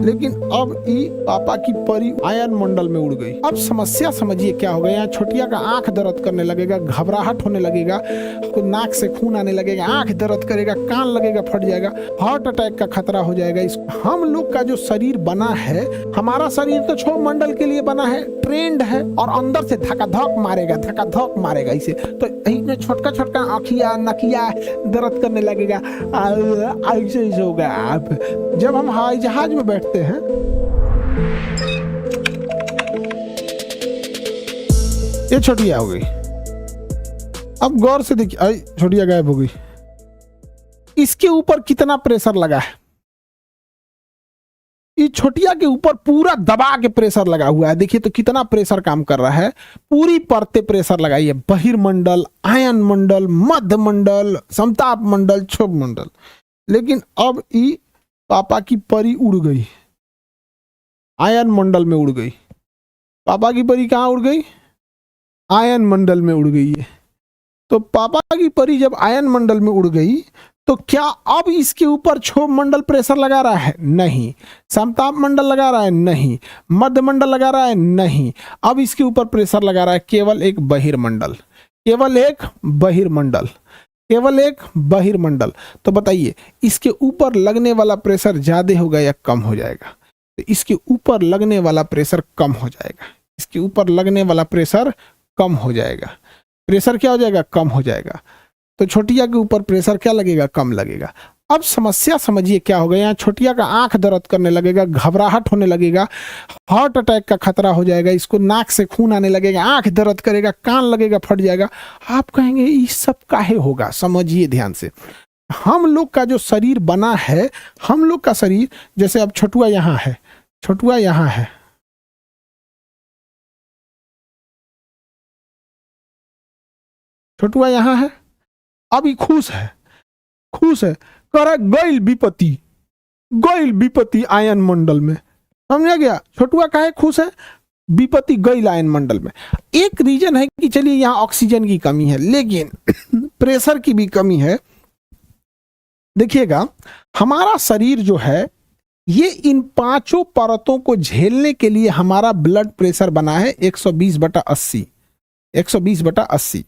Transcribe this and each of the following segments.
लेकिन अब ई पापा की परी आयन मंडल में उड़ गई। अब समस्या समझिए क्या हो गया। यहाँ छोटिया का आंख दर्द करने लगेगा, घबराहट होने लगेगा, नाक से खून आने लगेगा, आंख दर्द करेगा, कान लगेगा, फट जाएगा, हार्ट अटैक का खतरा हो जाएगा। हम लोग का जो शरीर बना है, हमारा शरीर तो क्षोभ मंडल के लिए बना है, ट्रेंड है, और अंदर से धक धक मारेगा इसे। तो इसमें छोटका छोटका आँखिया नकिया दर्द करने लगेगा। ऐसे होगा। आप जब हम हवाई जहाज में बैठते हैं, ये छोटिया हो गई। अब गौर से देखिए, छोटिया गायब हो गई। इसके ऊपर कितना प्रेशर लगा है। इस छोटिया के ऊपर पूरा दबा के प्रेशर लगा हुआ है। देखिए तो कितना प्रेशर काम कर रहा है। पूरी परते प्रेशर लगाई है। बहिर्मंडल, आयन मंडल, मध्य मंडल, समताप मंडल, क्षोभ मंडल। लेकिन अब ई पापा की परी उड़ गई, आयन मंडल में उड़ गई। पापा की परी कहाँ उड़ गई? आयन मंडल में उड़ गई है। तो पापा की परी जब आयन मंडल में उड़ गई तो क्या अब इसके ऊपर क्षोभ मंडल प्रेशर लगा रहा है? नहीं। समताप मंडल लगा रहा है? नहीं। मध्य मंडल लगा रहा है? नहीं। अब इसके ऊपर प्रेशर लगा रहा है केवल एक बहिर्मंडल, केवल एक बहिर्मंडल, केवल एक बहिर्मंडल। तो बताइए इसके ऊपर लगने वाला प्रेशर ज्यादा होगा या कम हो जाएगा? तो इसके ऊपर लगने वाला प्रेशर कम हो जाएगा। इसके ऊपर लगने वाला प्रेशर कम हो जाएगा। प्रेशर क्या हो जाएगा? कम हो जाएगा। तो छोटिया के ऊपर प्रेशर क्या लगेगा? कम लगेगा। अब समस्या समझिए क्या हो गया। यहाँ छोटिया का आंख दर्द करने लगेगा, घबराहट होने लगेगा, हार्ट अटैक का खतरा हो जाएगा, इसको नाक से खून आने लगेगा, आंख दर्द करेगा, कान लगेगा, फट जाएगा। आप कहेंगे ये सब काहे होगा? समझिए ध्यान से। हम लोग का जो शरीर बना है, हम लोग का शरीर, जैसे अब छोटुआ यहाँ है, छोटुआ यहाँ है, छोटुआ यहाँ है। अभी खुश है, खुश है, कह रहा गैल विपत्ति, गैल विपत्ति आयन मंडल में। समझा गया? छोटुआ काहे खुश है? विपत्ति गैल आयन मंडल में। एक रीजन है कि चलिए यहाँ ऑक्सीजन की कमी है, लेकिन प्रेशर की भी कमी है। देखिएगा हमारा शरीर जो है ये इन पांचों परतों को झेलने के लिए हमारा ब्लड प्रेशर बना है 120/80, 120/80।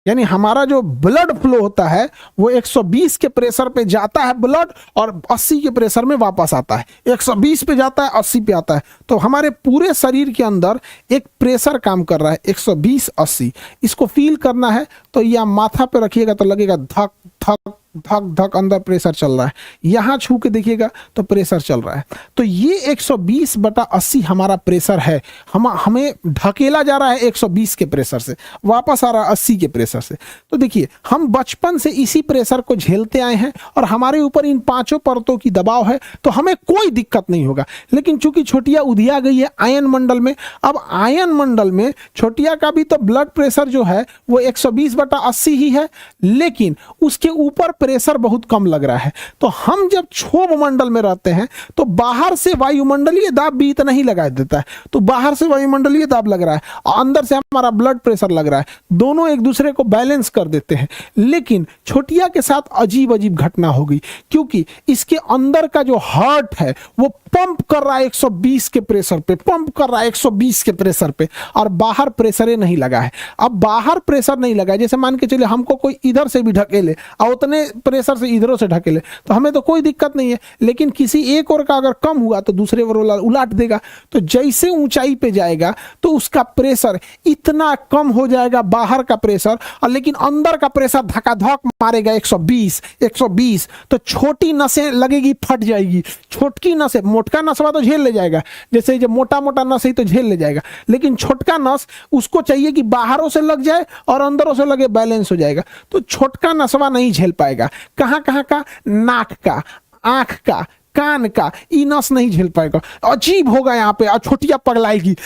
यानी हमारा जो ब्लड फ्लो होता है वो 120 के प्रेशर पे जाता है ब्लड, और 80 के प्रेशर में वापस आता है। 120 पे जाता है, 80 पे आता है। तो हमारे पूरे शरीर के अंदर एक प्रेशर काम कर रहा है 120/80। इसको फील करना है तो या माथा पे रखिएगा तो लगेगा धक धक धक धक, अंदर प्रेशर चल रहा है। यहाँ छू के देखिएगा तो प्रेशर चल रहा है। तो ये 120/80 हमारा प्रेशर है। हमें ढकेला जा रहा है 120 के प्रेशर से, वापस आ रहा है 80 के प्रेशर से। तो देखिए हम बचपन से इसी प्रेशर को झेलते आए हैं और हमारे ऊपर इन पांचों परतों की दबाव है, तो हमें कोई दिक्कत नहीं होगा। लेकिन चूंकि छोटिया उधिया गई है आयन मंडल में, अब आयन मंडल में छोटिया का भी तो ब्लड प्रेशर जो है वो 120/80 ही है, लेकिन उसके ऊपर प्रेशर बहुत कम लग रहा है। तो हम जब क्षोभ मंडल में रहते हैं तो बाहर से वायुमंडलीय दाब भी इतना ही लगा देता है। तो बाहर से वायुमंडलीय दाब लग रहा है, अंदर से हमारा ब्लड प्रेशर लग रहा है, दोनों एक दूसरे को बैलेंस कर देते हैं। लेकिन छोटिया के साथ अजीब अजीब घटना हो गई, क्योंकि इसके अंदर का जो हार्ट है वो पंप कर रहा है 120 के प्रेशर पे, पंप कर रहा है 120 के प्रेशर पे, और बाहर प्रेशर नहीं लगा है। अब बाहर प्रेशर नहीं लगा है, जैसे मान के चलिए हमको कोई इधर से भी ढकेले और उतने प्रेशर से इधरों से ढकेले तो हमें तो कोई दिक्कत नहीं है। लेकिन किसी एक और का अगर कम हुआ तो दूसरे ओर उलाट देगा। तो जैसे ऊंचाई पे जाएगा तो उसका प्रेशर इतना कम हो जाएगा, बाहर का प्रेशर, और लेकिन अंदर का प्रेशर धकाधक मारेगा 120। तो छोटी नसें लगेगी, फट जाएगी। छोटकी नसें, मोटका नसवा तो झेल ले जाएगा, जैसे जब मोटा मोटा नस है तो झेल ले जाएगा, लेकिन छोटका नस उसको चाहिए कि बाहरों से लग जाए और अंदरों से लगे, बैलेंस हो जाएगा। तो छोटका नसवा नहीं झेल पाएगा। कहाँ कहाँ का? नाक का, आंख का, कान का, ई नस नहीं झेल पाएगा। अजीब होगा यहाँ पे, और छोटिया पगलाएगी,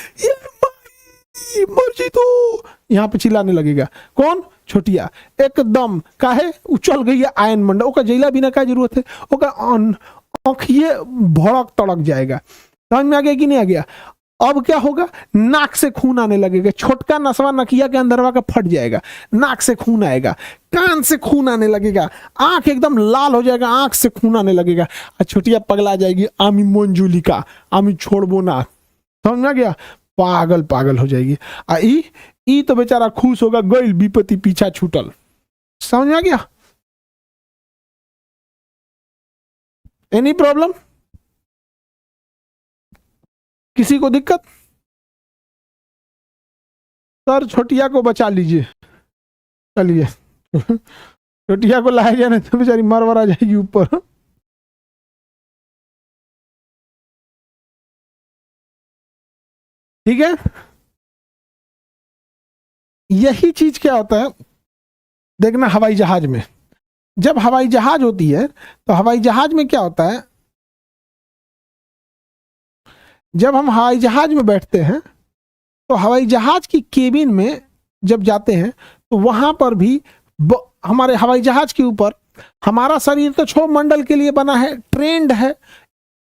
मर्जी तो यहाँ पे चिल्लाने लगेगा। कौन? छोटिया। एकदम काहे उछल गई है आयन मंडल। ओका जैला बिना का जरूरत है, ओका आंखिए भड़क तड़क जाएगा। समझ में आ गया कि नहीं आ गया? अब क्या होगा, नाक से खून आने लगेगा, छोटका नसवा नकिया के अंदरवा का फट जाएगा, नाक से खून आएगा, कान से खून आने लगेगा, आंख एकदम लाल हो जाएगा, आंख से खून आने लगेगा, और छोटिया पगला जाएगी, आमी मंजुलिका, आमी छोड़बो ना, समझ गया, पागल पागल हो जाएगी। आ ई तो बेचारा खुश होगा, गइल विपत्ति पीछा छूटल। समझ आ गया? Any problem? किसी को दिक्कत? सर छोटिया को बचा लीजिए, चलिए छोटिया को लाया जाए, नहीं तो बेचारी मरवर आ जाएगी ऊपर। ठीक है, यही चीज क्या होता है देखना हवाई जहाज में। जब हवाई जहाज होती है तो हवाई जहाज में क्या होता है, जब हम हवाई जहाज में बैठते हैं तो हवाई जहाज की केबिन में जब जाते हैं तो वहां पर भी हमारे हवाई जहाज के ऊपर हमारा शरीर तो क्षोभ मंडल के लिए बना है, ट्रेंड है,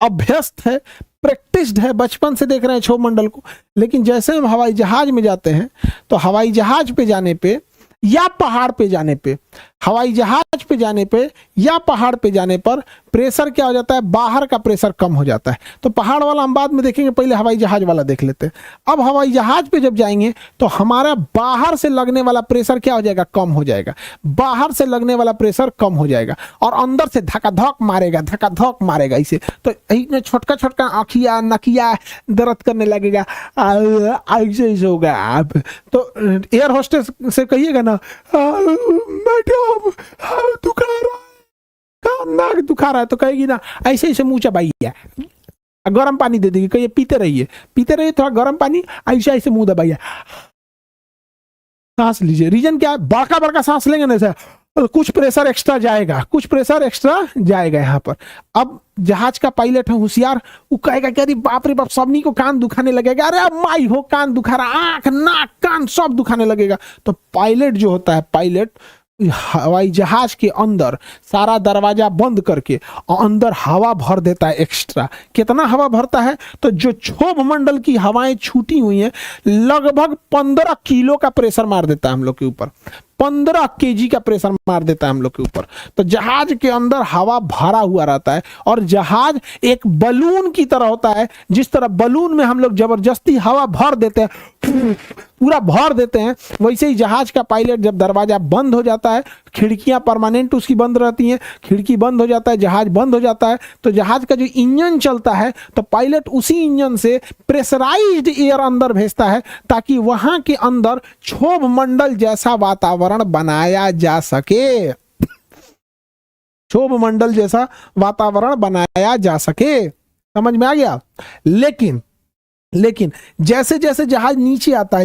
अभ्यस्त है, प्रैक्टिस्ड है, बचपन से देख रहे हैं क्षोभ मंडल को। लेकिन जैसे हम हवाई जहाज में जाते हैं तो हवाई जहाज पे जाने पे या पहाड़ पे जाने पे, हवाई जहाज पे जाने पे या पहाड़ पे जाने पर प्रेशर क्या हो जाता है, बाहर का प्रेशर कम हो जाता है। तो पहाड़ वाला हम बाद में देखेंगे, पहले हवाई जहाज वाला देख लेते हैं। अब हवाई जहाज पे जब जाएंगे तो हमारा बाहर से लगने वाला प्रेशर क्या हो जाएगा, कम हो जाएगा, बाहर से लगने वाला प्रेशर कम हो जाएगा और अंदर से धकाधक मारेगा, धकाधक मारेगा इसे। तो छोटका छोटका आँखिया नकिया दर्द करने लगेगा, ऐसे ऐसे होगा। आप तो एयर होस्टेस से कहिएगा ना, मैडम दुखा रहा है, नाक दुखा रहा है, तो कहेगी ना ऐसे ऐसे मुंह चबाइए, गर्म पानी दे देगी, कहिए पीते रहिए थोड़ा गर्म पानी, ऐसे ऐसे मुंह दबाइए, सांस लीजिए। रीजन क्या है, बड़का बड़का सांस लेंगे ना ऐसा, कुछ प्रेशर एक्स्ट्रा जाएगा, कुछ प्रेशर एक्स्ट्रा जाएगा यहाँ पर। अब जहाज का पायलट है होशियार, वो कहेगा कि अरे बाप रे बाप, सबनी को कान दुखाने लगेगा, अरे माई हो कान दुखा रहा, आंख नाक कान सब दुखाने लगेगा। तो पायलट जो होता है, पायलट हवाई जहाज के अंदर सारा दरवाजा बंद करके और अंदर हवा भर देता है एक्स्ट्रा। कितना हवा भरता है, तो जो क्षोभ मंडल की हवाएं छूटी हुई हैं लगभग 15 किलो का प्रेशर मार देता है हम लोग के ऊपर, 15 केजी का प्रेशर मार देता है हम लोग के ऊपर। तो जहाज के अंदर हवा भरा हुआ रहता है और जहाज एक बलून की तरह होता है। जिस तरह बलून में हम लोग जबरदस्ती हवा भर देते हैं, पूरा भर देते हैं, वैसे ही जहाज का पायलट जब दरवाजा बंद हो जाता है, खिड़कियां परमानेंट उसकी बंद रहती हैं, खिड़की बंद हो जाता है, जहाज बंद हो जाता है, तो जहाज का जो इंजन चलता है तो पायलट उसी इंजन से प्रेशराइज्ड एयर अंदर भेजता है ताकि वहां के अंदर क्षोभ मंडल जैसा वातावरण बनाया जा सके, क्षोभ मंडल जैसा वातावरण बनाया जा सके। समझ में आ गया? लेकिन जैसे जैसे जहाज नीचे आता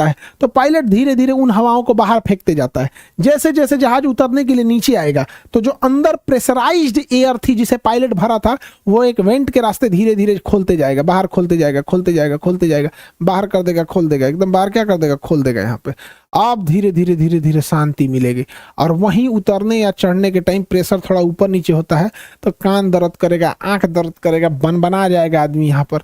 है तो पायलट धीरे धीरे उन हवाओं को बाहर फेंकते जाता है। जैसे जैसे जहाज उतरने के लिए नीचे आएगा तो जो अंदर प्रेशराइज्ड एयर थी जिसे पायलट भरा था, वो एक वेंट के रास्ते धीरे धीरे खोलते जाएगा, बाहर खोलते जाएगा, बाहर कर देगा, खोल देगा, एकदम बाहर क्या कर देगा, खोल देगा। यहाँ पे अब धीरे धीरे शांति मिलेगी। और वहीं उतरने या चढ़ने के टाइम प्रेशर थोड़ा ऊपर नीचे होता है तो कान दर्द करेगा, आंख दर्द करेगा, बना जाएगा आदमी यहाँ पर,